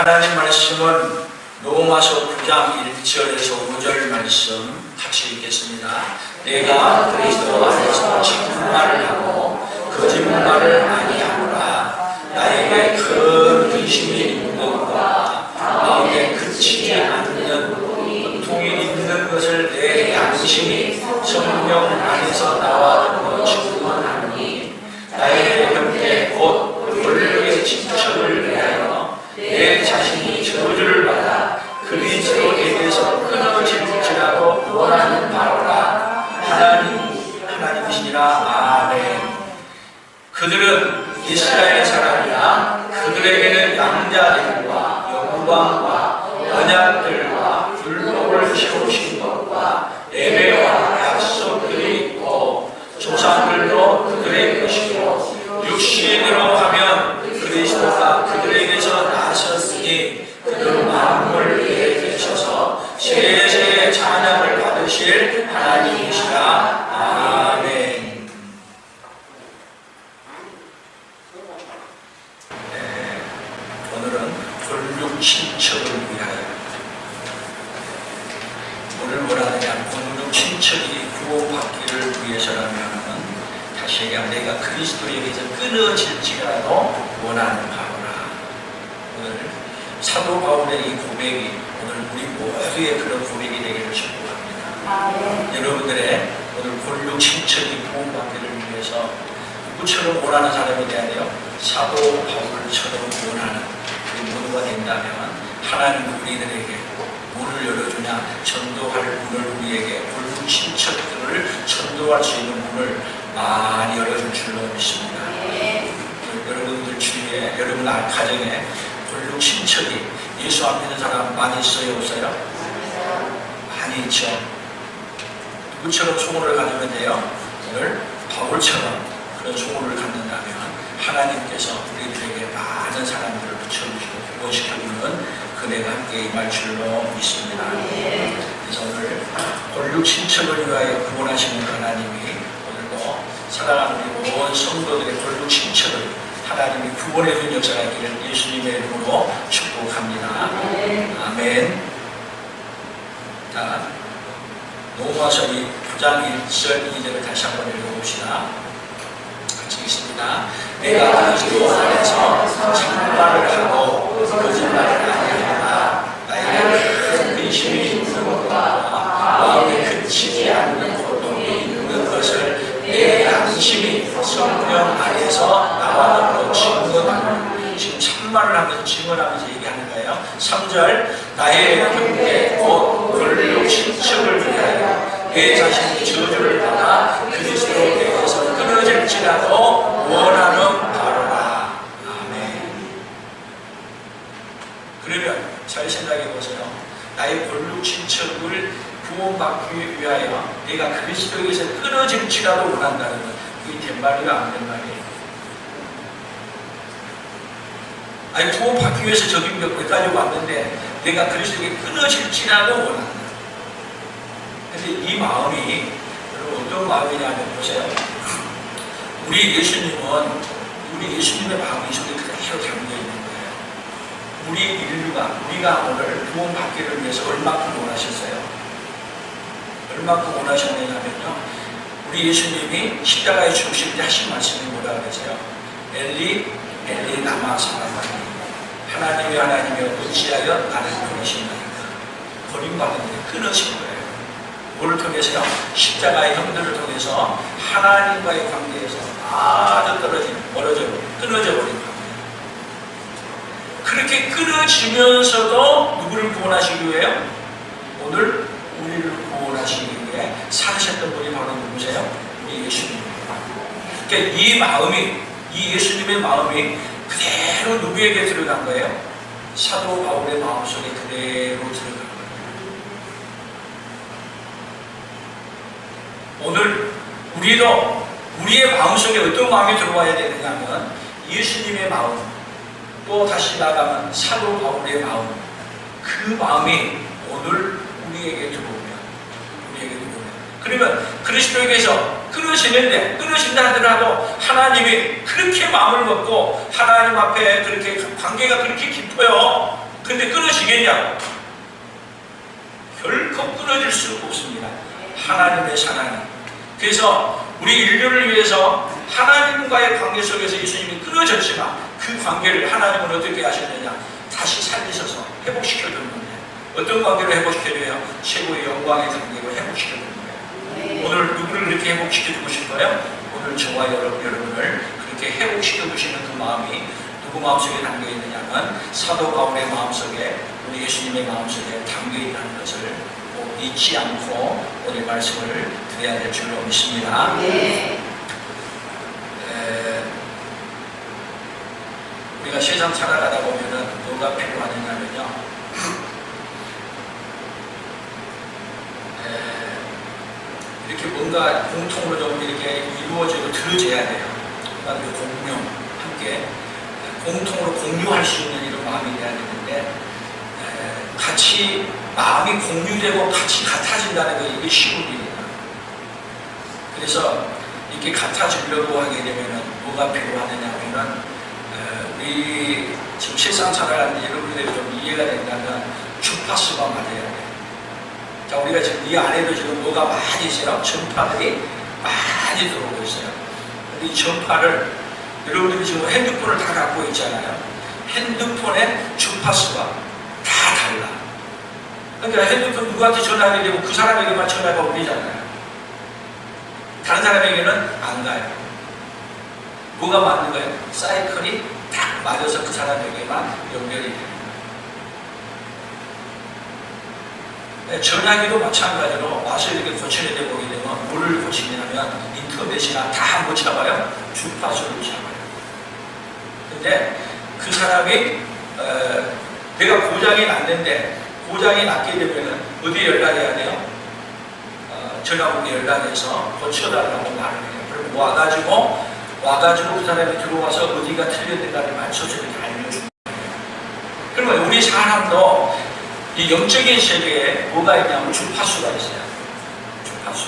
하나님 말씀은 로마서 9장 1절에서 5절 말씀 같이 읽겠습니다. 내가 그리스도 안에서 참말을 하고 거짓말을 아니하노라. 나에게 큰 의심이 있는 것과 마음에 그치지 않는 고통이 있는 것을 내 양심이 성령 안에서 나와 증언하노니 나의 형제 곧 권력의 직책을 위하여 내 자신이 저주를 받아 그리스도에게서 끊어질지라도 원하는 바로라. 하나님이시니라. 아멘. 그들은 이스라엘 사람이라 그들에게는 양자들과 영광과 언약들과 율법을 세우신 것과 예배와 약속들이 있고 조상들도 그들의 것이고 육신으로 하면 그리스도가 그들에게서 나섰으니 그들 만물을 위해 계셔서 세세의 찬양을 받으실 하나님이시라. 아멘. 오늘은 권력 친척을 위하여. 오늘 뭐라느냐, 권력 친척이 구원받기를 위해서라면 다시 얘기하면 내가 그리스도에게서 끊어질지라도 원하는 바로라. 오늘 사도 바울의 이 고백이 오늘 우리 모두의 그런 고백이 되기를 축복합니다. 여러분들의 오늘 권력 친척이 구원받기를 위해서 누구처럼 원하는 사람이 돼야 돼요? 사도 바울처럼 원하는 우리 모두가 된다면 하나님 우리들에게 문을 열어주냐, 전도할 문을 우리에게 권력 친척들을 전도할 수 있는 문을 많이 열어줄 줄로 믿습니다. 여러분들 주위에, 여러분 가정에 권력 친척이 예수 안 믿는 사람 많이 있어요, 없어요? 많이 있죠. 누구처럼 소원을 가지면 돼요? 오늘 바울처럼 그런 소원을 갖는다면 하나님께서 우리들에게 많은 사람들을 붙여주시고 구원시켜주는 그네가 함께 임할 줄로 믿습니다. 그래서 오늘 권력 친척을 위하여 구원하시는 하나님이 오늘도 사랑하는 우리 모든 성도들의 권력 친척을 하나님이 구원해 준 역사가 있기를 예수님의 이름으로 축복합니다. 아멘. 자, 로마서 9장 1절 2절을 다시 한번 읽어봅시다. 같이 읽습니다. 내가 그리스도 안에서 참말을 하고 거짓말을 아니하노라. 나에게 큰 근심이 있는 것과 마음에 그치지 않는 고통이 있는 것을 내 양심이 성령 안에서 나와 더불어 증언하노라. 지금 참말을 하면서 증언하면서 얘기하는 거예요. 3절 나의 형제 곧 권력 친척을 위하여 내 자신이 저주를 받아 그리스도에게서 끊어질지라도 원하는 바로라. 아멘. 그러면 잘 생각해 보세요. 나의 권력 친척을 구원받기 위하여 내가 그리스도에게서 끊어질지라도 원한다는 것, 그게 된 말이가 안 된 말이에요. 아니, 구원받기 위해서 저기 몇 번까지 왔는데 내가 그리스도에게 끊어질지라도 원한다. 근데 이 마음이 여러분 어떤 마음이냐면 보세요. 우리 예수님의 마음이 속에 그대로 담겨 있는 거예요. 우리 인류가, 우리가 오늘 구원받기를 위해서 얼마큼 원하셨어요? 얼마큼 원하셨느냐면요, 우리 예수님이 십자가에 죽으실 때 하신 말씀이 뭐라 그러세요? 엘리 라마 사바다니, 하나님이 어찌하여 나를 버리시나이까. 버림받은 데 끊어진 거예요. 뭐를 통해서요? 십자가의 형들을 통해서 하나님과의 관계에서 아주 끊어져 버린 관계. 그렇게 끊어지면서도 누구를 구원하시기 위해요? 오늘 우리를 구원하시기 위해 살으셨던 분이 바로 누구세요? 우리 예수님. 그러니까 이 마음이, 이 예수님의 마음이 그대로 누구에게 들어간 거예요? 사도 바울의 마음속에 그대로 들어간 거예요. 오늘 우리도 우리의 마음속에 어떤 마음이 들어와야 되느냐면 예수님의 마음, 또 다시 나가면 사도 바울의 마음, 그 마음이 오늘 우리에게 들어오면 그러면 그리스도에게서 끊어진다 하더라도 하나님이 그렇게 마음을 먹고 하나님 앞에 그렇게 관계가 그렇게 깊어요. 근데 끊어지겠냐고? 결코 끊어질 수 없습니다. 하나님의 사랑이. 그래서 우리 인류를 위해서 하나님과의 관계 속에서 예수님이 끊어졌지만 그 관계를 하나님은 어떻게 하셨느냐? 다시 살리셔서 회복시켜줬는데 어떤 관계로 회복시켜줘요? 최고의 영광의 관계로 회복시켜주는 거예요. 오늘 누구를 그렇게 회복시켜주고 싶어요? 오늘 저와 여러분을 그렇게 회복시켜주시는 그 마음이 누구 마음속에 담겨있느냐면 사도 바울의 마음속에 우리 예수님의 마음속에 담겨있다는 것을 꼭 잊지 않고 오늘 말씀을 드려야 될 줄로 믿습니다. 우리가 세상 살아가다 보면은 뭐가 필요하냐면요, 이렇게 뭔가 공통으로 좀 이렇게 이루어지고 들어져야 돼요. 그러니까 공유, 함께 공통으로 공유할 수 있는 이런 마음이 돼야 되는데, 같이 마음이 공유되고 같이 같아진다는 거, 이게 쉬운 일이다. 그래서 이렇게 같아지려고 하게 되면은 뭐가 필요하느냐면은, 우리 지금 세상 살아가는 여러분들이 좀 이해가 된다면 주파수가 맞아야 돼요. 자, 우리가 지금 이 안에도 지금 뭐가 많이 있어요? 전파들이 많이 들어오고 있어요. 이 전파를 여러분들이 지금 핸드폰을 다 갖고 있잖아요. 핸드폰의 주파수가 다 달라. 그러니까 핸드폰 누구한테 전화하게 되면 그 사람에게만 전화가 오잖아요. 다른 사람에게는 안 가요. 뭐가 맞는 거예요? 사이클이 딱 맞아서 그 사람에게만 연결이 돼요. 전화기도 마찬가지로 와서 이렇게 고치는 데 보게 되면 뭐를 고치냐면 인터넷이나 다 못 잡아요. 주파수를 잡아요. 근데 그 사람이 내가 고장이 났는데, 고장이 났게 되면 어디 연락해야 돼요? 전화번호에 연락해서 고쳐달라고 말을 해요. 그럼 와가지고 그 사람이 들어와서 어디가 틀렸는가를 맞춰서 이렇게 알려주는 거예요. 그러면 우리 사람도 이 영적인 세계에 뭐가 있냐면 주파수가 있어요. 주파수.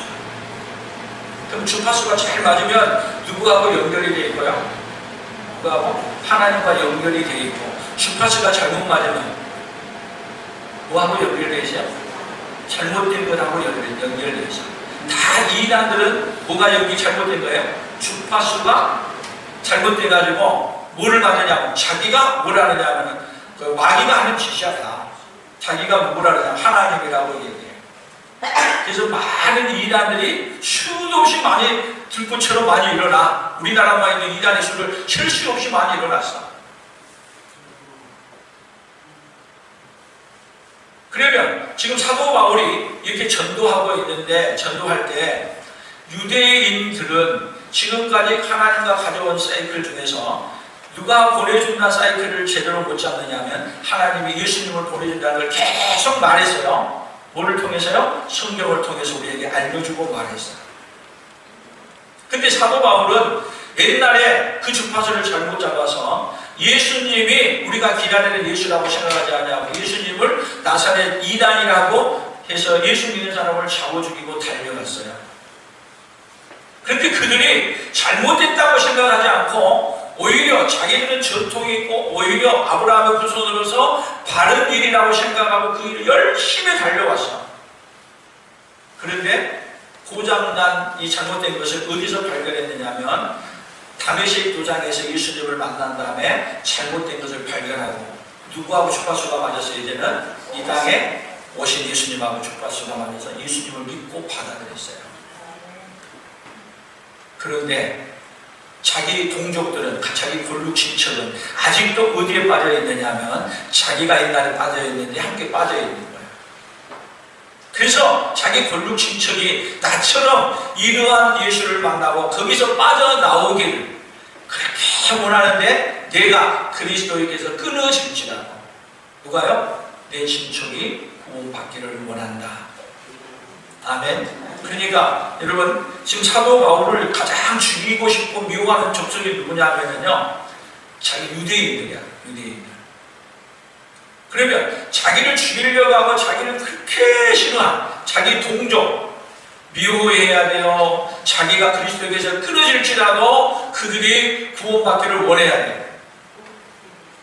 그럼 주파수가 잘 맞으면 누구하고 연결이 되어 있고요? 누구하고? 하나님과 연결이 되어 있고, 주파수가 잘못 맞으면 뭐하고 연결되어 있어요? 잘못된 것하고 연결되어 있어요. 다 이단들은 뭐가 여기 잘못된 거예요? 주파수가 잘못돼가지고 뭐를 받느냐고, 자기가 뭘 하느냐면 그 마귀가 하는 짓이야. 다 자기가 뭘 하느냐, 하나님이라고 얘기해. 그래서 많은 이단들이 수도 없이 많이 들꽃처럼 많이 일어나. 우리나라만 있는 이단의 수를 셀 수 없이 많이 일어났어. 그러면 지금 사도 바울이 이렇게 전도하고 있는데, 전도할 때 유대인들은 지금까지 하나님과 가져온 사이클 중에서 누가 보내준다 사이클을 제대로 못 잡느냐면 하나님이 예수님을 보내준다는 걸 계속 말했어요. 뭐를 통해서요? 성경을 통해서 우리에게 알려주고 말했어요. 근데 사도 바울은 옛날에 그 주파수를 잘못 잡아서 예수님이 우리가 기다리는 예수라고 생각하지 않냐고, 예수님을 나사렛 이단이라고 해서 예수 믿는 사람을 잡아 죽이고 달려갔어요. 그런데 그들이 잘못됐다고 생각하지 않고 오히려 자기들은 전통이 있고 오히려 아브라함의 후손으로서 바른 일이라고 생각하고 그 일을 열심히 달려왔어. 그런데 고장난 이 잘못된 것을 어디서 발견했느냐면 다메섹 도장에서 예수님을 만난 다음에 잘못된 것을 발견하고, 누구하고 주파수가 맞아서 이제는 이 땅에 오신 예수님하고 주파수가 맞아서 예수님을 믿고 받아들였어요. 그런데 자기 동족들은, 자기 골육 친척은 아직도 어디에 빠져있느냐면 자기가 옛날에 빠져있는데 함께 빠져있는 거예요. 그래서 자기 골육 친척이 나처럼 이러한 예수를 만나고 거기서 빠져나오기를 그렇게 원하는데, 내가 그리스도에게서 끊어질지라도, 누가요? 내 친척이 구원받기를 원한다. 아멘. 그러니까 여러분, 지금 사도 바울을 가장 죽이고 싶고 미워하는 족속이 누구냐면요, 자기 유대인들이야. 유대인들. 그러면 자기를 죽이려고 하고 자기를 그렇게 싫어한 자기 동족 미워해야 돼요. 자기가 그리스도에게서 끊어질지라도 그들이 구원받기를 원해야 돼요.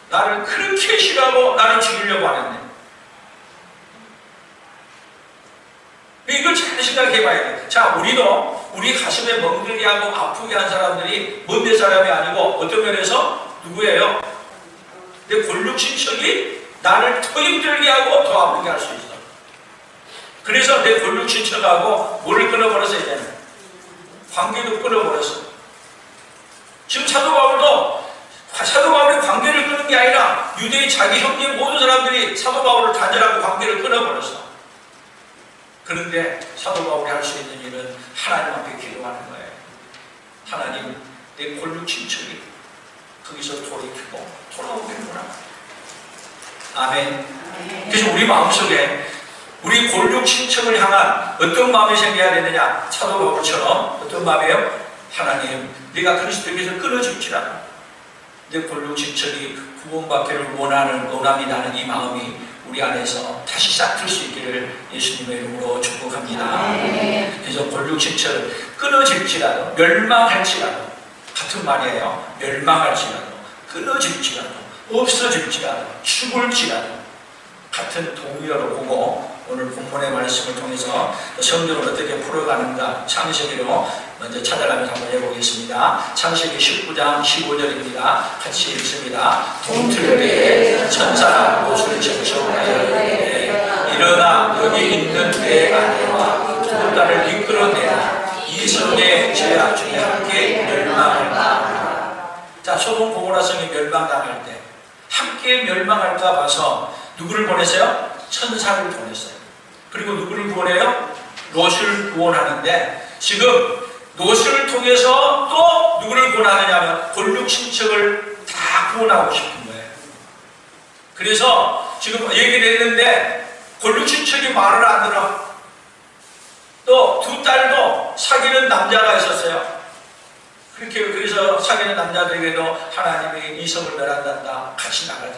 나를 그렇게 싫어하고 나를 죽이려고 하는데. 이걸 잘 생각해 봐야 돼. 자, 우리도 우리 가슴에 멍들게 하고 아프게 한 사람들이 먼데 사람이 아니고 어떤 면에서 누구예요? 내 골육 친척이 나를 더 힘들게 하고 더 아프게 할 수 있어. 그래서 내 골육 친척하고 뭐를 끊어버렸어, 이제는? 관계도 끊어버렸어. 지금 사도 바울이 관계를 끊는 게 아니라 유대의 자기 형제 모든 사람들이 사도 바울을 단절하고 관계를 끊어버렸어. 그런데 사도 바울이 할 수 있는 일은 하나님 앞에 기도하는 거예요. 하나님, 내 골육 친척이 거기서 돌이키고 돌아오겠구나. 아멘. 그래서 우리 마음속에 우리 골육 친척을 향한 어떤 마음이 생겨야 되느냐? 사도 바울처럼 어떤 마음이에요? 하나님, 네가 그리스도께서 끊어줄지라도 내 골육 친척이 구원받기를 원함이 나는 이 마음이 우리 안에서 다시 싹틀 수 있기를 예수님의 이름으로 축복합니다. 그래서 골육 친척은 끊어질지라도 멸망할지라도 같은 말이에요. 멸망할지라도 끊어질지라도 없어질지라도 죽을지라도 같은 동의어로 보고 오늘 본문의 말씀을 통해서 성경을 어떻게 풀어가는가 창세기로 먼저 찾아가면서 한번 해보겠습니다. 창세기 19장 15절입니다. 같이 읽습니다. 동틀대에 천사가 옷을 적셔오되 일어나 여기 있는 내 아내와 두 딸을 이끌어내라. 이 성의 죄악 중에 함께 멸망할까. 자, 소돔 고모라 성이 멸망당할 때 함께 멸망할까 봐서 누구를 보냈어요? 천사를 보냈어요. 그리고 누구를 구원해요? 롯을 구원하는데 지금 롯을 통해서 또 누구를 구원하느냐 하면 골육 친척을 다 구원하고 싶은 거예요. 그래서 지금 얘기를 했는데 골육 친척이 말을 안 들어. 또 두 딸도 사귀는 남자가 있었어요. 그래서 사귀는 남자들에게도 하나님이 이성을 멸한단다. 같이 나가자.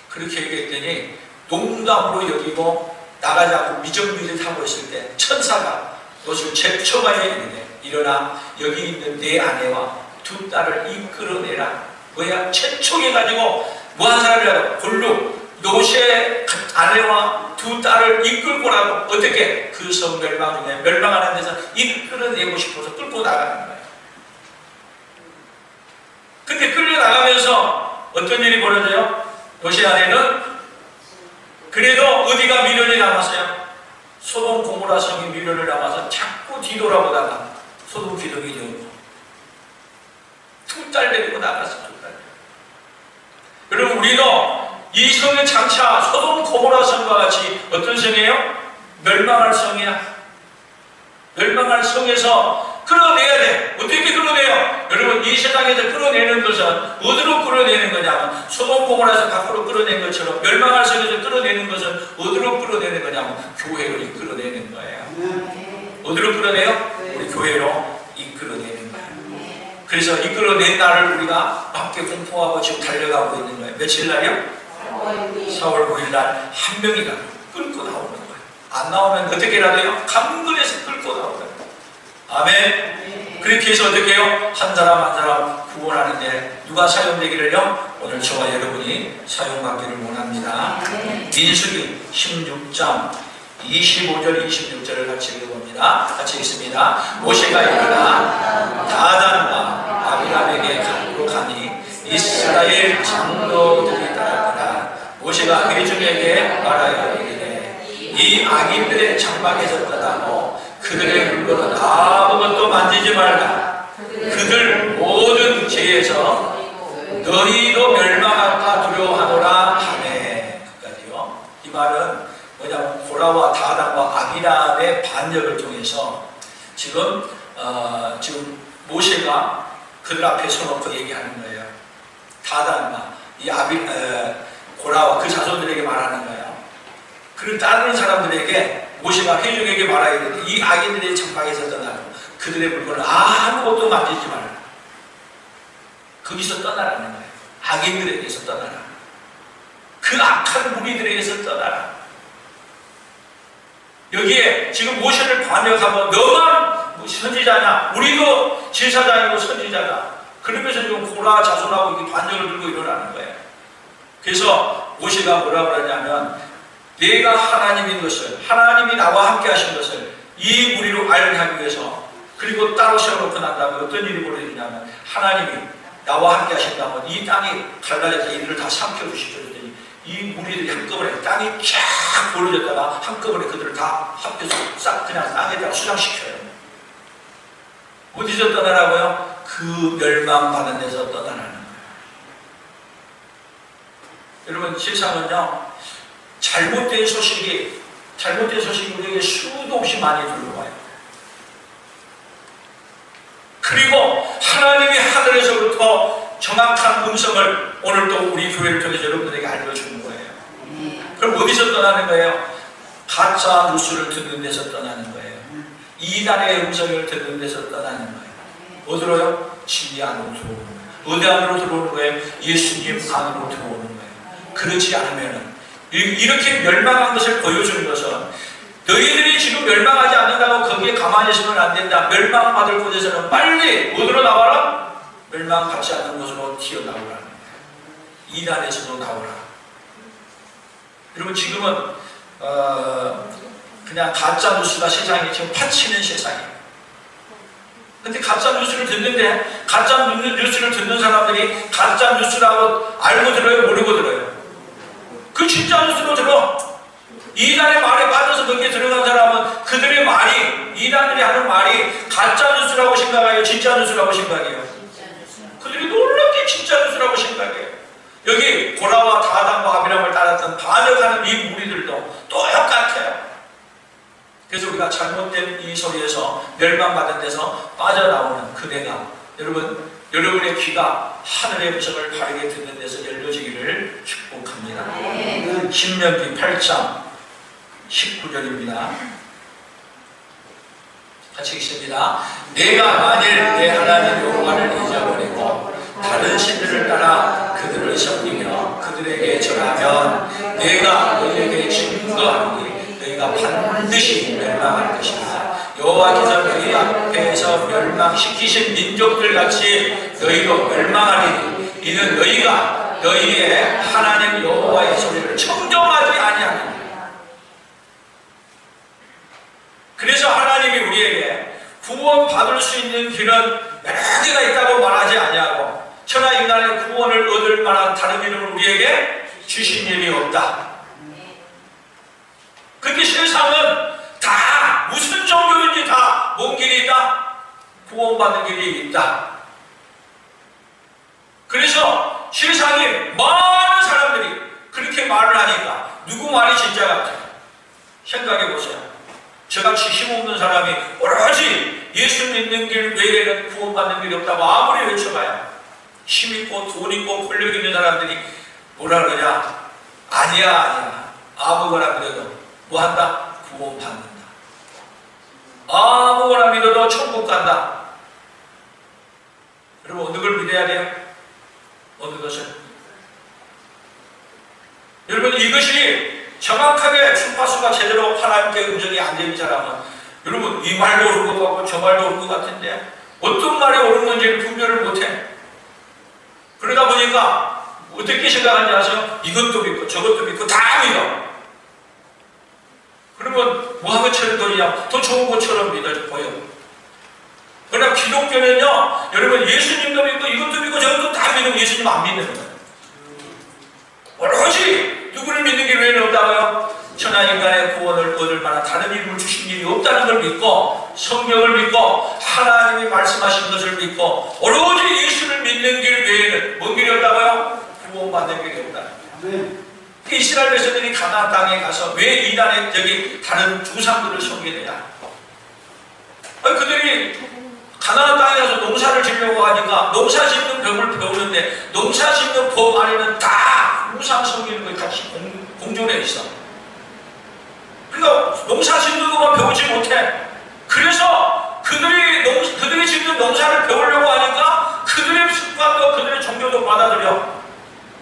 그렇게 얘기했더니 농담으로 여기고 나가자고 미적미적하고 있을 때 천사가 롯을 제쳐가야 이르되 일어나 여기 있는 내 아내와 두 딸을 이끌어내라. 뭐야? 채촉해가지고 뭐한 사람이라도 골육 롯의 아내와 두 딸을 이끌고 나고 어떻게 그 성 멸망 중에 멸망하는 데서 이끌어내고 싶어서 끌고 나가는 거예요. 근데 끌려나가면서 어떤 일이 벌어져요? 롯의 아내는 그래도 어디가 미련이 남았어요? 소돔 고모라 성이 미련을 남아서 자꾸 뒤돌아보다가 소돔 기둥이 되고 두 딸 데리고 나갔어. 두 딸. 여러분, 우리도 이 성의 장차 소돔 고모라 성과 같이 어떤 성이에요? 멸망할 성이야. 멸망할 성에서 끌어내야 돼. 어떻게 끌어내요? 여러분, 이 세상에서 끌어내는 것은 어디로 끌어내는 거냐면 소돔 고모라에서 밖으로 끌어낸 것처럼 멸망할 성에서 끌어내는 것은 어디로 끌어내는 거냐면 교회로 이끌어내는 거예요. 어디로 끌어내요? 우리 교회로 이끌어내는 거예요. 그래서 이끌어낸 날을 우리가 함께 공포하고 지금 달려가고 있는 거예요. 며칠 날이요? 4월 9일 날 한 명이가 끌고 나오는 거예요. 안 나오면 어떻게라도 해요? 강근에서 끌고 나오는 거예요. 아멘. 그렇게 해서 어떻게 해요? 한 사람 한 사람 구원하는데 누가 사용되기를요? 오늘 저와 여러분이 사용받기를 원합니다. 민수기 16장 25절 26절을 같이 읽어봅니다. 같이 읽습니다. 모세가 일어나 다단과 아비람에게 가니 이스라엘 장로들이 따랐더라. 모세가 회중에게 말하여 이르되 이 악인들의 장막에서 떠나고 그들의 물건은 아무것도 만지지 말라. 그들 모든 죄에서 너희도 멸망할까 두려워하노라 하네. 끝까지요. 이 말은 뭐냐면 고라와 다단과 아비람의 반역을 통해서 지금 모세가 그들 앞에 서놓고 얘기하는 거예요. 다단과 이 고라와 그 자손들에게 말하는 거예요. 그를 따르는 사람들에게 모세가 회중에게 말하야 되는데 이 악인들의 장막에서 떠나고 그들의 물건을 아무것도 만지지 말라. 거기서 떠나라는 거예요. 악인들에게서 떠나라. 그 악한 무리들에게서 떠나라. 여기에 지금 모세를 반역하면 너만 선지자냐? 우리도 제사장이고 선지자다. 그러면서 지금 고라 자손하고 이게 반역을 들고 일어나는 거예요. 그래서 모세가 뭐라고 그러냐면 내가 하나님인 것을, 하나님이 나와 함께 하신 것을 이 무리로 알게 하기 위해서, 그리고 따로 세워놓고 난 다음에 어떤 일이 벌어지냐면 하나님이 나와 함께 하신다면 이 땅이 갈라져서 이들을 다 삼켜주시죠. 그랬더니 이 무리들이 한꺼번에 땅이 쫙 벌어졌다가 한꺼번에 그들을 다 합해서 싹 그냥 땅에다가 수장시켜요. 어디서 떠나라고요? 그 멸망받은 데서 떠나라는 거예요. 여러분, 세상은요, 잘못된 소식이 우리에게 수도 없이 많이 들려와요. 그리고 하나님이 하늘에서부터 정확한 음성을 오늘 또 우리 교회를 통해서 여러분들에게 알려주는 거예요. 그럼 어디서 떠나는 거예요? 가짜 뉴스를 듣는 데서 떠나는 거예요. 이단의 음성을 듣는 데서 떠나는 거예요. 어디로요? 진리 안으로 들어오는 거예요. 어디 안으로 들어오는 거예요? 예수님 안으로 들어오는 거예요. 그렇지 않으면 이렇게 멸망한 것을 보여주는 것은 너희들이 지금 멸망하지 않는다고 거기에 가만히 있으면 안 된다. 멸망받을 곳에서는 빨리 어디로 나와라? 멸망받지 않는 곳으로 튀어나오라는 거예요. 이단에서도 나오라. 여러분, 지금은 그냥 가짜 뉴스가 세상에 지금 파치는 세상이에요. 근데 가짜 뉴스를 듣는데, 가짜 뉴스를 듣는 사람들이 가짜 뉴스라고 알고 들어요? 모르고 들어요? 그 진짜 뉴스로 들어. 이단의 말에 빠져서 거기에 들어간 사람은 그들의 말이, 이단들이 하는 말이 가짜 뉴스라고 생각해요? 진짜 뉴스라고 생각해요? 그들이 놀랍게 진짜 뉴스라고 생각해요. 여기 고라와 다단과 아비람을 따랐던 반역하는 이 무리들도 똑같아요. 그래서 우리가 잘못된 이 소리에서 멸망받은 데서 빠져나오는 그대가, 여러분의 귀가 하늘의 음성을 바르게 듣는 데서 열려지기를 축복합니다. 신명기 8장 19절입니다. 같이 읽습니다. 내가 만일 내 하나님 여호와를 잊어버리고 다른 신들을 따라 그들을 섬기며 그들에게 절하면 내가 너희에게 증거하노니 너희가 반드시 멸망할 것이다. 여호와께서 너희 앞에서 멸망시키신 민족들 같이 너희도 멸망하리니 이는 너희가 너희의 하나님 여호와의 소리를 청정하지 아니하느니라. 그래서 하나님이 우리에게 구원받을 수 있는 길은 여러 개가 있다고 말하지 아니하고 천하인간의 구원을 얻을 만한 다른 이름을 우리에게 주신 일이 없다. 근데 세상은 다 무슨 종교인지 다 뭔 길이 있다? 구원받는 길이 있다. 그래서 세상에 많은 사람들이 그렇게 말을 하니까 누구 말이 진짜 같아요? 생각해 보세요. 저같이 힘없는 사람이 오로지 예수 믿는 길 외에는 구원받는 길이 없다고 아무리 외쳐봐요. 힘있고 돈 있고 권력 있는 사람들이 뭐라 그러냐? 아니야. 아무거나 믿어도 뭐 한다? 구원받는다. 아무거나 믿어도 천국 간다. 여러분, 어느 걸 믿어야 돼요? 어느 것을? 여러분, 이것이 정확하게 주파수가 제대로 하나님께 음성이 안 되는 사람은, 여러분, 이 말도 옳은 것 같고 저 말도 옳은 것 같은데 어떤 말이 옳은 건지를 분별을 못해. 그러다 보니까 어떻게 생각하는지 아세요? 이것도 믿고 저것도 믿고 다 믿어. 그러면 뭐 하고 처럼 보이냐? 더 좋은 것처럼 보여. 그러나 기독교는요, 여러분, 예수님도 믿고 이것도 믿고 저것도 다 믿으면 예수님 안 믿는 거예요. 오로지 누구를 믿는 게 왜 없다고요? 천하인간의 구원을 얻을 만한 다른 이름을 주신 일이 없다는 걸 믿고, 성경을 믿고, 하나님이 말씀하신 것을 믿고, 오로지 예수를 믿는 길 외에는 뭔 길이 없다고요? 구원받는 길이 없다는 거예요. 이스라엘 백성들이 가나안 땅에 가서 왜 이단에 저기 다른 주상들을 섬기느냐? 그들이 가나안 땅에 가서 농사를 지려고 하니까 농사 짓는 법을 배우는데 농사 짓는 법 안에는 다 우상 섬기는 것이 같이 공존해 있어. 그러니까 농사 짓는 것만 배우지 못해. 그래서 그들이 짓는 농사를 배우려고 하니까 그들의 습관도 그들의 종교도 받아들여.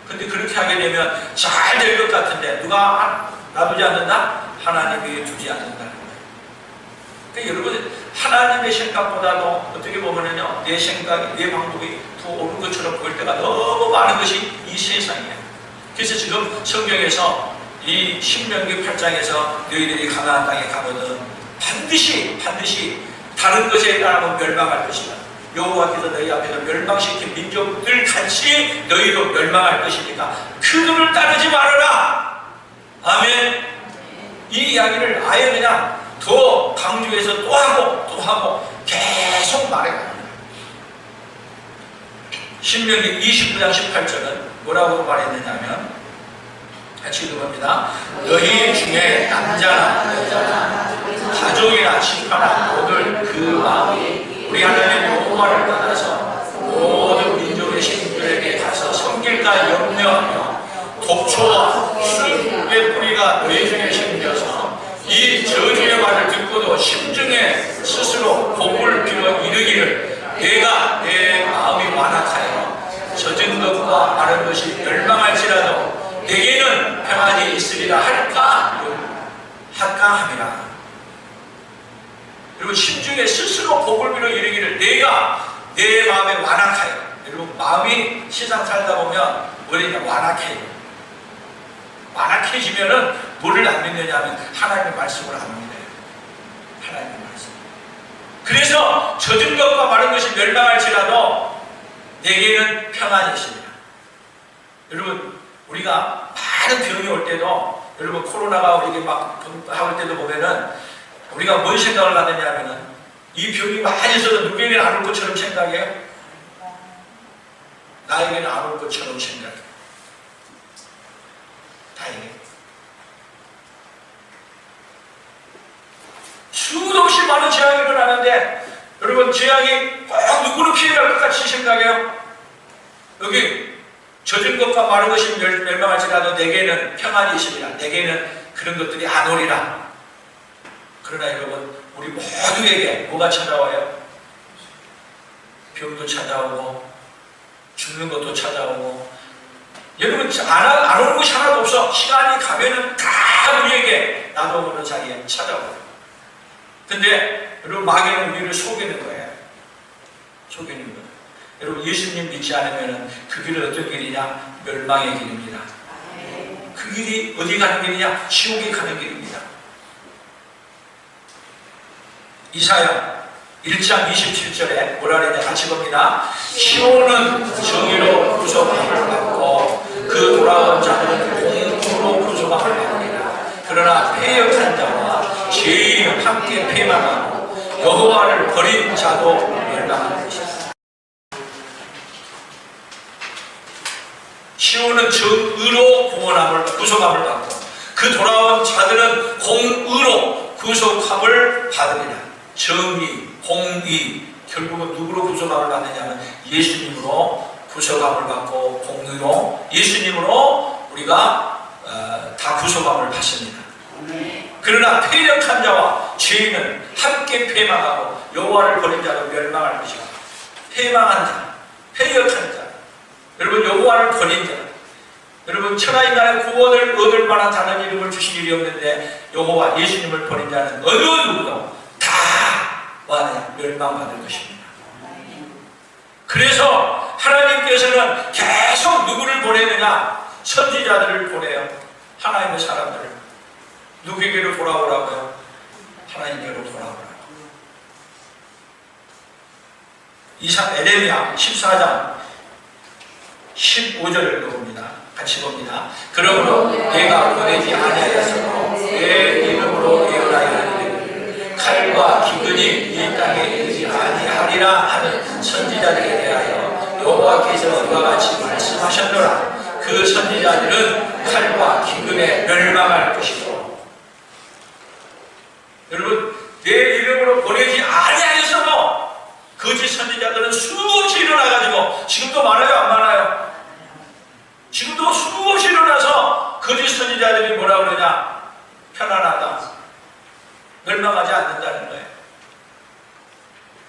근데 그렇게 하게 되면 잘 될 것 같은데 누가 놔두지 않는다? 하나님이 두지 않는다는 거예요. 그러니까 여러분, 하나님의 생각보다도 어떻게 보면은요, 내 생각이, 내 방법이 더 옳은 것처럼 보일 때가 너무 많은 것이 이 세상이에요. 그래서 지금 성경에서 이 신명기 8장에서 너희들이 가나안 땅에 가거든 반드시 다른 것에 따르면 멸망할 것이다. 여호와께서 너희 앞에서 멸망시킨 민족들 같이 너희도 멸망할 것이니까 그들을 따르지 말아라. 아멘. 이 이야기를 아예 그냥 더 강조해서 또 하고 계속 말해요. 신명기 29장 18절은 뭐라고 말했느냐면 같이 읽어봅니다. 너희 중에 남자나 여자나 가족이나 집하나 모두 그 마음이 우리 하나님 여호와를 떠나서 모든 민족의 신들에게 가서 섬길까 염려하며 독초와 술의 뿌리가 너희 중에 생겨서 이 저주의 말을 듣고도 심중에 스스로 복을 빌어 이르기를 내가 내 마음이 완악하여 젖은 것과 마른 것이 멸망할지라도 내게는 평안이 있으리라 할까 함이라. 그리고 심중에 스스로 복을 빌어 이르기를 내가 내 마음에 완악하여. 여러분 마음이 세상 살다 보면 우리가 완악해요. 완악해지면은 뭐를 안 믿느냐면 하나님의 말씀을 안 믿어요. 하나님의 말씀. 그래서 젖은 것과 마른 것이 멸망할지라도 내게는 평안이 있습니다. 여러분 우리가 많은 병이 올 때도 여러분 코로나가 우리에게 막 하올 때도 보면은 우리가 뭔 생각을 하느냐면은 이 병이 많이 있어도 누구에게는 안 올 것처럼 생각해요. 나에게는 안 올 것처럼 생각해요. 다행히 수도 없이 많은 재앙이 일어나는데 여러분 재앙이 꼭 누구를 피해갈 것 같이 생각해요. 여기 젖은 것과 마른 것이 멸망할지라도 내게는 평안이 있으리라. 내게는 그런 것들이 안 오리라. 그러나 여러분 우리 모두에게 뭐가 찾아와요? 병도 찾아오고 죽는 것도 찾아오고. 여러분 안 오는 것이 하나도 없어. 시간이 가면은 다 우리에게 나도 모르는 사이에 찾아와요. 근데 여러분 마귀는 우리를 속이는 거예요. 속이는 거예요. 여러분 예수님 믿지 않으면 그 길은 어떤 길이냐? 멸망의 길입니다. 그 길이 어디 가는 길이냐? 지옥에 가는 길입니다. 이사야 1장 27절에 뭐라 그랬냐? 같이 봅니다. 시온은 정의로 구속함을 받고 그 돌아온 자들은 공로로 구속함을 받습니다. 그러나 패역한 자와 죄인은 함께 패망하고 여호와를 버린 자도 멸망하는 것입니다. 시온은 정의로 구속함을 받고 그 돌아온 자들은 공의로 구속함을 받으리라. 정의, 공의, 결국은 누구로 구속함을 받느냐면 예수님으로 구속함을 받고 공의로 예수님으로 우리가 다 구속함을 받습니다. 그러나 패역한 자와 죄인은 함께 패망하고 여호와를 버린 자도 멸망할 것이다. 패망한 자, 패역한 자, 여러분 여호와를 버린 자, 여러분 천하인간의 구원을 얻을 만한 다른 이름을 주신 일이 없는데 여호와 예수님을 버린 자는 어느 누구도 다 멸망받을 것입니다. 그래서 하나님께서는 계속 누구를 보내느냐? 선지자들을 보내요. 하나님의 사람들을. 누구에게로 돌아오라고요? 하나님께로 돌아오라고. 에레미야 14장 15절을 읽어봅니다. 같이 봅니다. 그러므로 내가 보내지 아니하였으므로 내 이름으로 예언하여 칼과 기근이 이 땅에 이르지 아니하리라 하는 선지자들에 대하여 여호와께서 이와 같이 말씀하셨노라. 그 선지자들은 칼과 기근에 멸망할 것이고. 여러분 내 이름으로 보내지 아니하였어도 거짓 선지자들은 수없이 일어나가지고 지금도 많아요 안 많아요? 지금도 수없이 일어나서 거짓 선지자들이 뭐라 그러냐? 편안하다. 멸망하지 않는다는 거예요.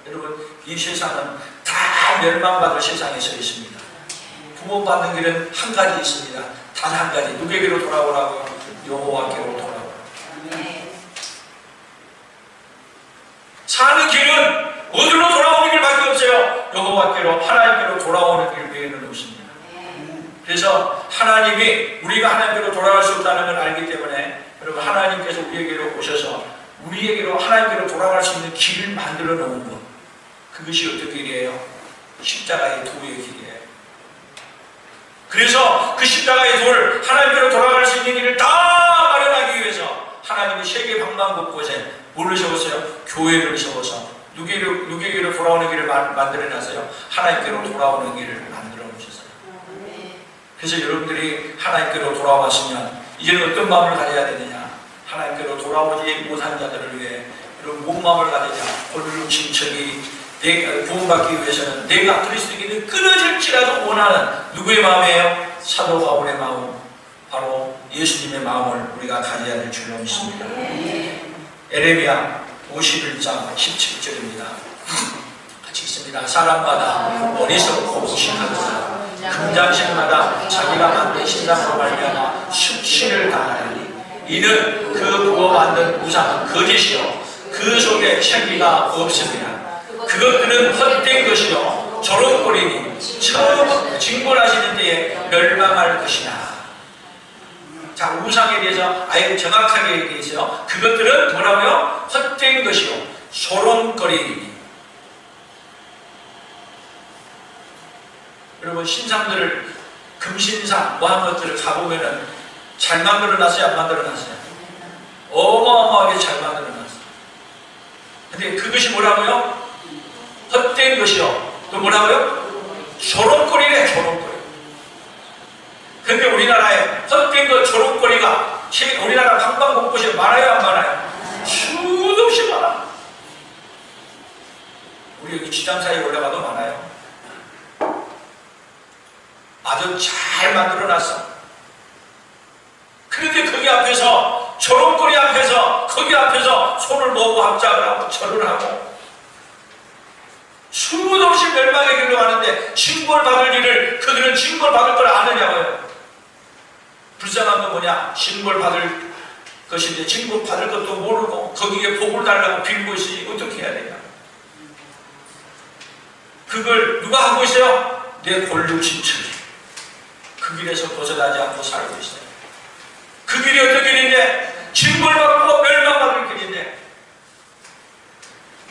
여러분 이 세상은 다 멸망받을 세상에 서 있습니다. 구원받는 길은 한 가지 있습니다. 단 한 가지. 누구에게로 돌아오라고요? 여호와께로 돌아오라고. 사는 길은 어디로 돌아오는 길밖에 없어요. 여호와께로 하나님께로 돌아오는 길 외에는 없습니다. 그래서 하나님이 우리가 하나님께로 돌아갈 수 없다는 걸 알기 때문에 여러분 하나님께서 우리에게로 오셔서 우리에게로 하나님께로 돌아갈 수 있는 길을 만들어 놓은 것, 그것이 어떤 길이에요? 십자가의 도의 길이에요. 그래서 그 십자가의 도를 하나님께로 돌아갈 수 있는 길을 다 마련하기 위해서 하나님이 세계 방방 곳곳에 뭐를 세웠어요? 교회를 세워서 누구에게로 돌아오는 길을 만들어놨어요? 하나님께로 돌아오는 길을 만들어 놓으셨어요. 그래서 여러분들이 하나님께로 돌아왔으면 이제는 어떤 마음을 가져야 되느냐? 하나님께로 돌아오지 못한 자들을 위해 여러분 뭔 마음을 가지냐? 홀로 친척이 내가 구원받기 위해서는 내가 그리스도에게 끊어질지라도 원하는 누구의 마음이에요? 사도 바울의 마음, 바로 예수님의 마음을 우리가 가져야 될 줄로 믿습니다. 에레미야 51장 17절입니다. 같이 읽습니다. 사람마다 어리석고 무식하도다. 금장식마다 자기가 만든 신상으로 말미암아 수치를 당하리니 이는 그 부어만든 우상은 거짓이요 그 속에 생기가 없습니다. 그것들은 헛된 것이요 조롱거리니 처음 징벌하시는 때에 멸망할 것이나. 자, 우상에 대해서 아예 정확하게 얘기해서 그것들은 뭐라고요? 헛된 것이요 조롱거리니. 여러분 신상들을 금신상 뭐 하는 것들을 가보면은 잘 만들어놨어요? 안 만들어놨어요? 어마어마하게 잘 만들어놨어요. 근데 그것이 뭐라고요? 헛된 것이요 또 뭐라고요? 조롱거리래. 조롱거리. 근데 우리나라에 헛된 것 조롱거리가 우리나라 방방곳곳에 많아요 안 많아요? 수도 없이 많아. 우리 여기 지장 사이에 올라가도 많아요. 아주 잘 만들어놨어. 그런데 거기 앞에서 조롱거리 앞에서 거기 앞에서 손을 모으고 합작을 하고 절을 하고 수도 없이 멸망의 길로 가는데 징벌받을 일을 그들은 징벌받을 걸 아느냐고요. 불쌍한 건 뭐냐? 징벌받을 것인데 징벌받을 것도 모르고 거기에 복을 달라고 빌고 있으니 어떻게 해야 되냐? 그걸 누가 하고 있어요? 내 권력 친척이 그 길에서 벗어나지 않고 살고 있어요. 그 길이 어떤 길인데? 징벌받고 멸망받을 길인데.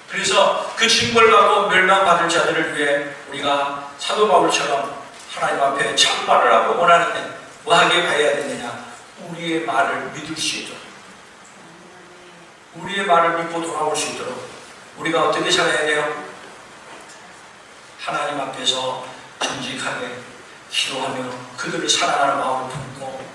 그래서 그 징벌받고 멸망받을 자들을 위해 우리가 사도 바울처럼 하나님 앞에 참말을 하고 원하는데 뭐하게 가야 되느냐? 우리의 말을 믿을 수 있도록, 우리의 말을 믿고 돌아올 수 있도록 우리가 어떻게 살아야 돼요? 하나님 앞에서 정직하게 기도하며 그들을 사랑하는 마음을 품고.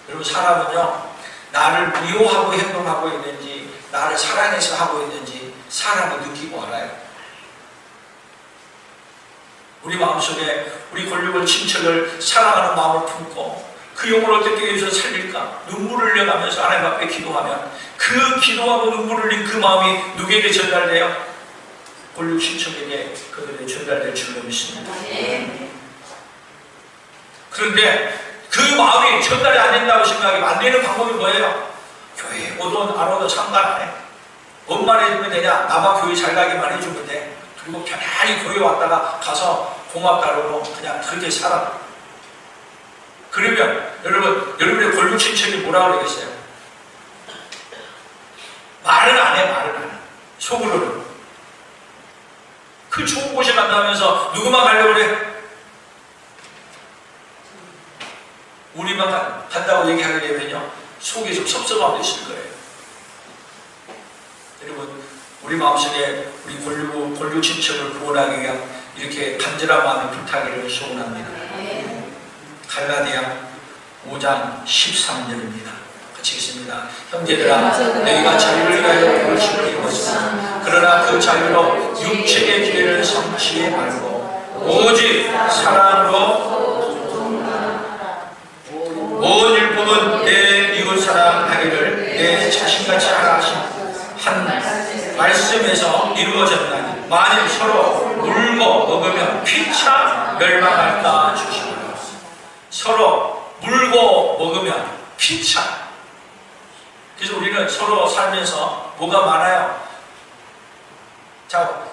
여러분 사람은요 나를 미워하고 행동하고 있는지 나를 사랑해서 하고 있는지 사람이 느끼고 알아요. 우리 마음속에 우리 권력을 친척을 사랑하는 마음을 품고 그 영혼을 어떻게 해서 살릴까? 눈물을 흘려가면서 하나님 앞에 기도하면 그 기도하고 눈물을 흘린 그 마음이 누구에게 전달돼요? 권력 친척에게 그들에게 전달될 줄로 믿습니다. 그런데 그 마음이 전달이 안 된다고 생각하면 안 되는 방법이 뭐예요? 교회에 오든 안 오든 상관 안 해. 뭔만 해주면 되냐? 나만 교회 잘 가기만 해주면 돼. 그리고 편안히 교회 왔다가 가서 고맙다고 그냥 그렇게 살아. 그러면 여러분의 권력 친척이 뭐라고 그러겠어요? 말은 안 해. 말은 안 해. 속으로는. 그 좋은 곳에 간다면서 누구만 가려고 그래? 우리만 간다고 얘기하게 되면요 속에 좀 섭섭함도 있을 거예요. 여러분 우리 마음속에 우리 권력 친척을 구원하기 위한 이렇게 간절한 마음의 부탁을 소원합니다. 갈라디아 5장 13절입니다. 같이 읽습니다. 형제들아 너희가 자유를 위하여 그것을 입었으나 그러나 그 자유로 육체의 기회를 성취해 말고 오직 사랑으로 온 율법은 내 이웃 사랑하기를 내 자신같이 하라 하신 한 말씀에서 이루어졌나니 만일 서로 물고 먹으면 피차 멸망할까 주시옵소서. 서로 물고 먹으면 피차. 그래서 우리는 서로 살면서 뭐가 많아요? 자,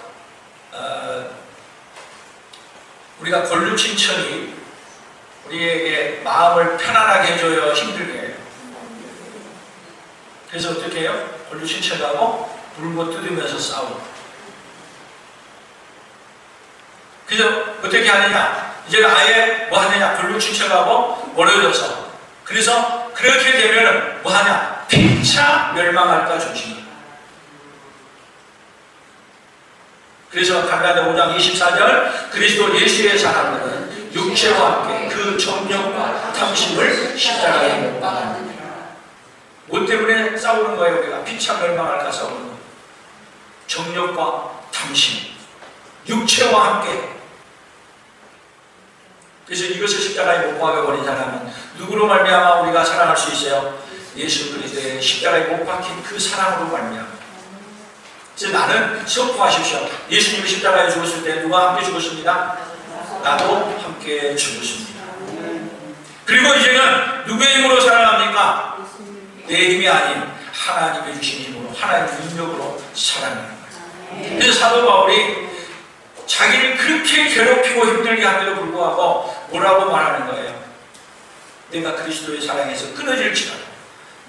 우리가 권력 친척이 우리에게 마음을 편안하게 해줘요? 힘들게 해요? 그래서 어떻게 해요? 권력 신청하고 물고 뜯으면서 싸우고. 그래서 어떻게 하느냐? 이제 아예 뭐 하느냐? 권력 신청하고 멀어져서. 그래서 그렇게 되면은 뭐 하냐? 피차 멸망할까 조심해. 그래서 갈라디아 5장 24절 그리스도 예수의 사람들은 육체와 함께 그 정욕과 탐심을 십자가에 못 박았느니라. 뭐 때문에 싸우는 거예요? 우리가 피차 멸망할까 싸우는 거예요. 정욕과 탐심, 육체와 함께. 그래서 이것을 십자가에 못 박아버린 사람은 누구로 말미암아 우리가 살아갈 수 있어요? 예수 그리스도의 십자가에 못 박힌 그 사랑으로 말미암아. 그래서 나는 선포하십시오. 예수님이 십자가에 죽었을 때 누가 함께 죽었습니다? 나도 함께 죽었습니다. 그리고 이제는 누구의 힘으로 살아갑니까? 내 힘이 아닌 하나님의 주신 힘으로, 하나님의 능력으로 살아가는 거예요. 그래서 사도 바울이 자기를 그렇게 괴롭히고 힘들게 함에도 불구하고 뭐라고 말하는 거예요? 내가 그리스도의 사랑에서 끊어질지라도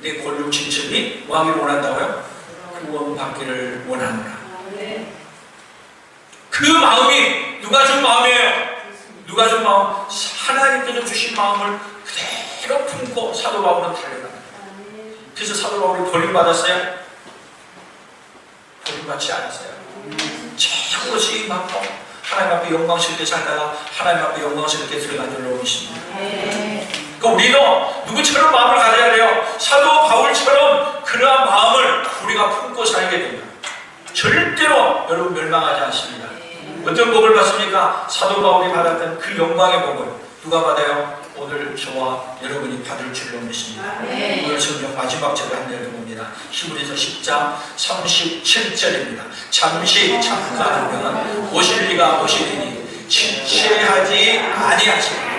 내 권력 친척이 뭐 하기를 원한다고요? 구원받기를 원하노라. 그 마음이 누가 준 마음이에요? 누가 준 마음? 하나님께서 주신 마음을 그대로 품고 사도 바울은 달려갑니다. 그래서 사도 바울이 버림받았어요? 버림받지 않았어요. 최고로 쓰임받고 하나님 앞에 영광스럽게 살다가 하나님 앞에 영광스럽게 들어간 줄로 믿습니다. 그러니까 우리도 누구처럼 마음을 가져야 돼요? 사도 바울처럼 그러한 마음을 우리가 품고 살게 됩니다. 절대로 여러분 멸망하지 않습니다. 어떤 복을 받습니까? 사도 바울이 받았던 그 영광의 복을 누가 받아요? 오늘 저와 여러분이 받을 줄로 믿습니다. 오늘 성경 마지막 절을 한번 읽어봅니다. 히브리서 10장 37절입니다. 잠시 잠깐이면 오실 리가 오시리니 지체하지 아니하시리라.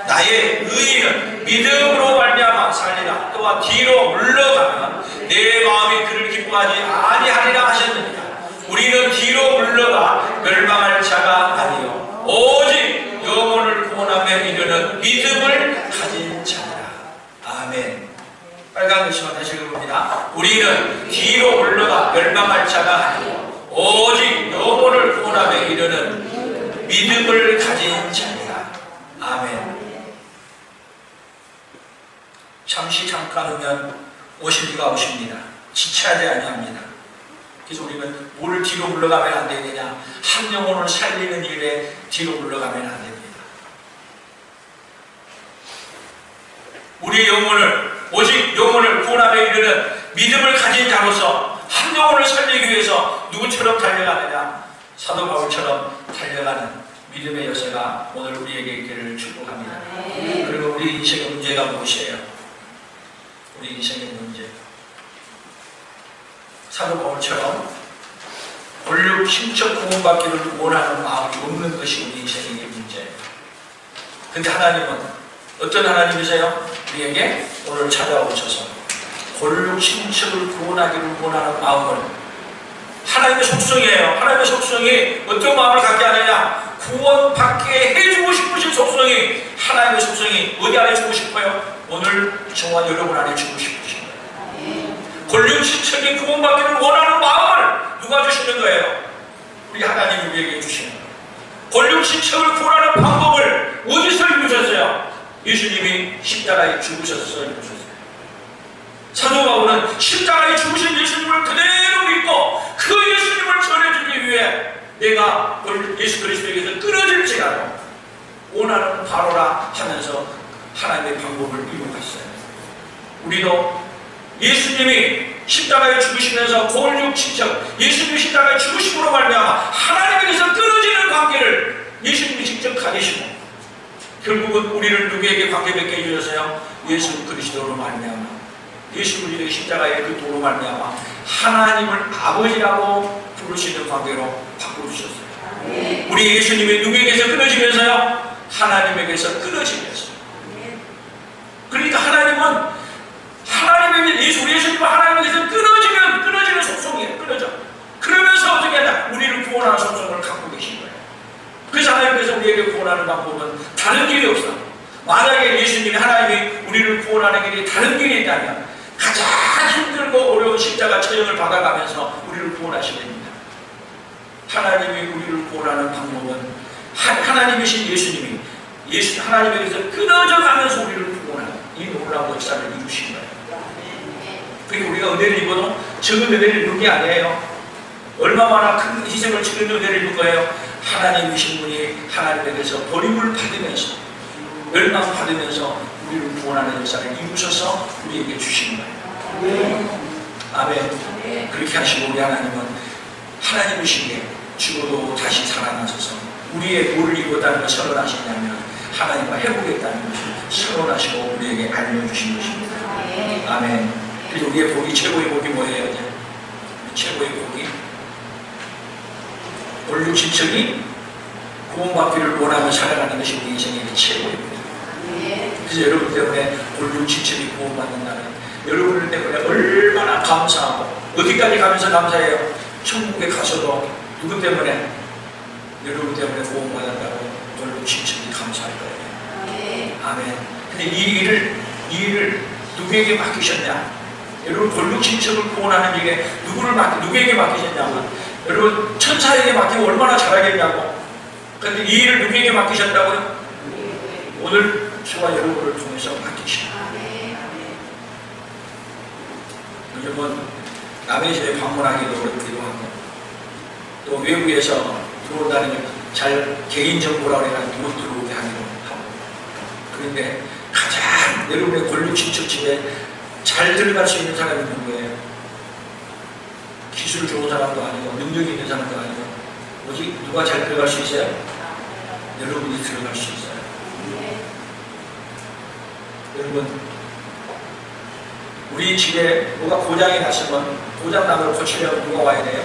나의 의인은 믿음으로 말미암아 살리라. 또한 뒤로 물러가면 내 마음이 그를 기뻐하지 아니하리라 하셨느니라. 우리는 뒤로 물러가 멸망할 자가 아니요 오직 영혼을 구원함에 이르는 믿음을 가진 자라. 아멘. 빨간 글씨만 다시 읽어봅니다. 우리는 뒤로 물러가 멸망할 자가 아니요 오직 영혼을 구원함에 이르는 믿음을 가진 자라. 아멘. 잠시 잠깐 오면 오실 리가 오십니다. 지체하지 아니합니다. 그래서 우리는 뭘 뒤로 물러가면 안 되느냐? 한 영혼을 살리는 일에 뒤로 물러가면 안 됩니다. 우리의 영혼을 오직 영혼을 구원함에 이르는 믿음을 가진 자로서 한 영혼을 살리기 위해서 누구처럼 달려가느냐? 사도 바울처럼 달려가는 믿음의 여세가 오늘 우리에게 있기를 축복합니다. 그리고 우리 인생의 문제가 무엇이에요? 우리 인생의 문제. 사도 바울처럼 권력 신청 구원받기를 원하는 마음이 없는 것이 우리 인생의 문제예요. 근데 하나님은 어떤 하나님이세요? 우리에게 오늘 찾아오셔서 권력 신청을 구원하기를 원하는 마음을, 하나님의 속성이에요. 하나님의 속성이 어떤 마음을 갖게 하느냐? 구원받게 해주고 싶으신 속성이, 하나님의 속성이 어디 안에 주고 싶어요? 오늘 저와 여러분 안에 주고 싶으신 거예요. 권력 신청이 구원받기를 원하는 마음을 누가 주시는 거예요? 우리 하나님이 우리에게 주시는 거예요. 권력 신청을 구원하는 방법을 어디서 이루셨어요? 예수님이 십자가에 죽으셔서 이루셨어요. 사도 바울은 십자가에 죽으신 예수님을 그대로 믿고 그 예수님을 전해주기 위해 내가 예수 그리스도에게서 끊어질지라도 원하는 바로라 하면서 하나님의 방법을 이루었어요. 우리도 예수님이 십자가에 죽으시면서 권력 신청, 예수님이 십자가에 죽으심으로 말미암아 하나님에게서 끊어지는 관계를 예수님이 직접 가지시고 결국은 우리를 누구에게 관계 맺게 해주셨어요? 예수 그리스도로 말미암아, 예수 그리스도의 십자가의 그 도로 말미암아 하나님을 아버지라고 부르시는 관계로 바꿔주셨어요. 우리 예수님이 누구에게서 끊어지면서요? 하나님에게서 끊어지면서. 그러니까 하나님은 우리 예수님은 하나님에게서 끊어지는 속성이에요. 끊어져. 그러면서 어떻게 하냐? 우리를 구원하는 속성을 갖고 계신 거예요. 그래서 하나님께서 우리에게 구원하는 방법은 다른 길이 없어. 만약 만약에 예수님이 하나님이 우리를 구원하는 길이 다른 길이 있다면 가장 힘들고 어려운 십자가 처형을 받아가면서 우리를 구원하시겠습니다. 하나님이 우리를 구원하는 방법은 하나님이신 예수님이 하나님에게서 끊어져 가면서 우리를 구원하는 이 놀라운 역사를 이루신 거예요. 그리고 우리가 은혜를 입어도 적은 은혜를 입은 게 아니에요. 얼마나 큰 희생을 치르는 은혜를 입은 거예요. 하나님이신 분이 하나님에게서 버림을 받으면서 멸망 받으면서 우리를 구원하는 역사를 이루셔서 우리에게 주신 거예요. 아멘. 그렇게 하시고 우리 하나님은 하나님이신 게 죽어도 다시 살아나셔서 우리의 뭐를 입었다는 걸 선언하시냐면 하나님과 해보겠다는 것을 선언하시고 우리에게 알려주신 것입니다. 아멘. 그래서 우리의 복이 최고의 복이 뭐예요? 이제? 최고의 복이 원류 친척이 구원받기를 원하며 살아가는 것이 우리 인생의 최고의 복입니다. 그래서 여러분 때문에 원류 친척이 구원받는다는 여러분 때문에 얼마나 감사하고 어디까지 가면서 감사해요? 천국에 가서도 누구 때문에? 여러분 때문에 구원받았다고 원류 친척이 감사할 거예요. 아멘. 근데 이 일을 누구에게 맡기셨냐? 여러분 권력 친척을 구원하는 일에 누구에게 맡기셨냐면 여러분 천사에게 맡기면 얼마나 잘하겠냐고. 그런데 이 일을 누구에게 맡기셨다고요? 오늘 저와 여러분을 통해서 맡기십니다. 요즘은 남의 집에 방문하기도 어렵기도 하고 또 외국에서 들어온다는 잘 개인정보라고 해가지고 못 들어오게 하기도 하고 그런데 가장 여러분의 권력 친척 집에 잘 들어갈 수 있는 사람이 누구예요? 기술 좋은 사람도 아니고 능력이 있는 사람도 아니고 오직 누가 잘 들어갈 수 있어요? 여러분이 들어갈 수 있어요. 여러분 우리 집에 뭐가 고장이 났으면 고장나면 고치려면 누가 와야 돼요?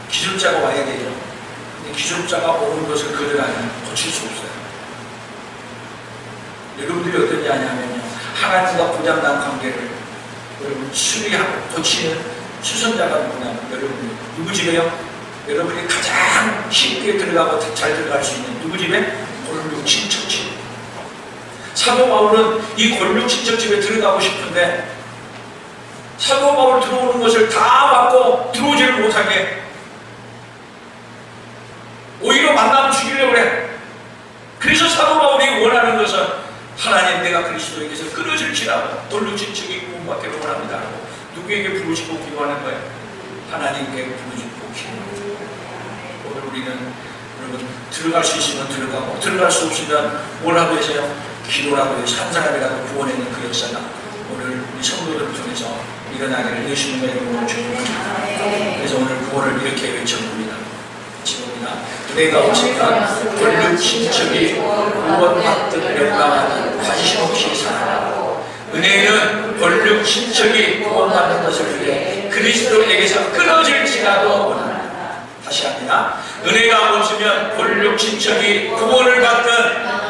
기술자가 와야 되죠. 근데 기술자가 오는 것을 그들하면 고칠 수 없어요. 여러분들이 어떤지 아냐면요 하나님과 고장난 관계를 여러분 수리하고 고치는 수선자가 누구냐면 여러분이 누구 집에요? 여러분이 가장 쉽게 들어가고 잘 들어갈 수 있는 누구 집에? 권력 친척 집. 사도 바울은 이 권력 친척 집에 들어가고 싶은데 사도 바울 들어오는 것을 다 막고 들어오지를 못하게 오히려 만나면 죽이려고 그래. 그래서 사도 바울이 원하는 것은 하나님 내가 그리스도에게서 끊어질지라도 권력 친척이 구원받기를 원합니다. 누구에게 부르시고 기도하는 거예요? 하나님께 부르시고 기도하는 거예요. 오늘 우리는 여러분 들어갈 수 있으면 들어가고 들어갈 수 없으면 뭐라고 해서요? 기도라고 해서 한 사람이라도 구원하는 그 역사가 오늘 우리 성도들을 통해서 일어나기를 예수님의 이름으로 축복합니다. 그래서 오늘 구원을 이렇게 외쳐봅니다. 지금입니다. 은혜가 오시면 권력 친척이 구원받든 멸망하든 관심 없이 살아가고 은혜는 권력 친척이 구원받는 것을 위해 그리스도에게서 끊어질지라도 원합니다. 다시 합니다. 은혜가 오시면 권력 친척이 구원을 받든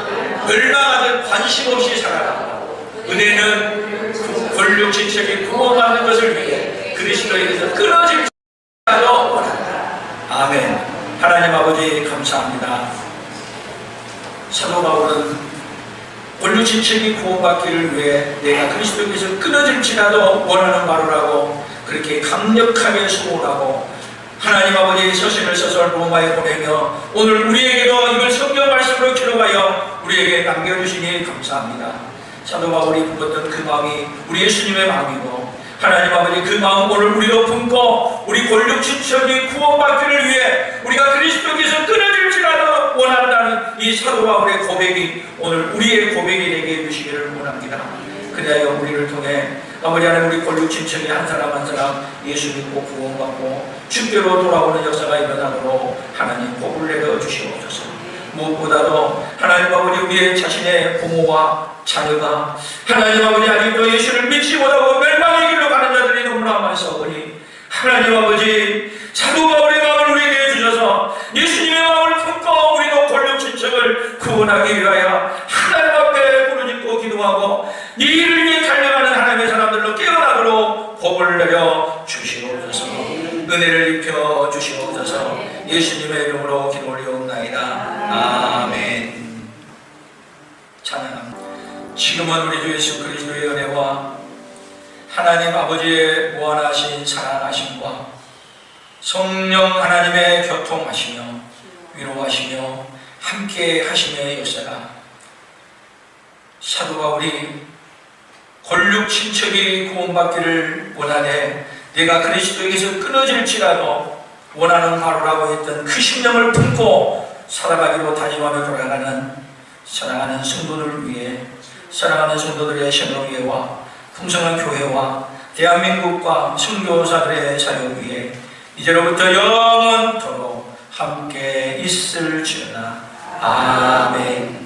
멸망하든 관심 없이 살아가고 은혜는 권력 친척이 구원받는 것을 위해 그리스도에게서 끊어질지라도 원합니다. 아멘. 하나님 아버지 감사합니다. 사도 바울은 권력 친척이 구원받기를 위해 내가 그리스도에게서 끊어질지라도 원하는 바로라고 그렇게 강력하게 소원하고 하나님 아버지의 서신을 써서 로마에 보내며 오늘 우리에게도 이걸 성경 말씀으로 기록하여 우리에게 남겨주시니 감사합니다. 사도 바울이 품었던 그 마음이 우리 예수님의 마음이고 하나님 아버지 그 마음 오늘 우리도 품고 우리 권력 친척이 구원받기를 위해 우리가 그리스도께서 끊어질지라도 원한다는 이 사도 바울의 고백이 오늘 우리의 고백이 되게 해주시기를 원합니다. 그래야 우리를 통해 아버지 하나님 우리 권력 친척이 한 사람 한 사람 예수 믿고 구원받고 주께로 돌아오는 역사가 일어나도록 하나님 복을 내려 주시옵소서. 무엇보다도 하나님 아버지 우리의 자신의 부모와 자녀가 하나님 아버지 아직도 예수를 믿지 못하고 멸망의 길로 가는 자들이 너무나 많사오니 하나님 아버지 사도 바울의 마음을 우리에게 주셔서 예수님의 마음을 품고 우리도 권력 친척을 구원하기 위하여 하나님 앞에 부르짖고 기도하고 이 일을 위해 달려가는 하나님의 사람들로 깨어나도록 복을 내려 주시옵소서. 은혜를 입혀 주시옵소서. 예수님의 이름으로 기도 올리옵나이다. 아멘. 찬양합니다. 지금은 우리 주 예수 그리스도의 은혜와 하나님 아버지의 무한하신 사랑하심과 성령 하나님의 교통하시며 위로하시며 함께 하심의 역사가 사도 바울이 권력 친척이 구원받기를 원하되 내가 그리스도에게서 끊어질지라도 원하는 바로라고 했던 그 심령을 품고 살아가기로 다짐하며 돌아가는 사랑하는 성도들을 위해, 사랑하는 성도들의 생명회와 풍성한 교회와 대한민국과 선교사들의 사역 위에 이제로부터 영원토록 함께 있을지어다. 아멘.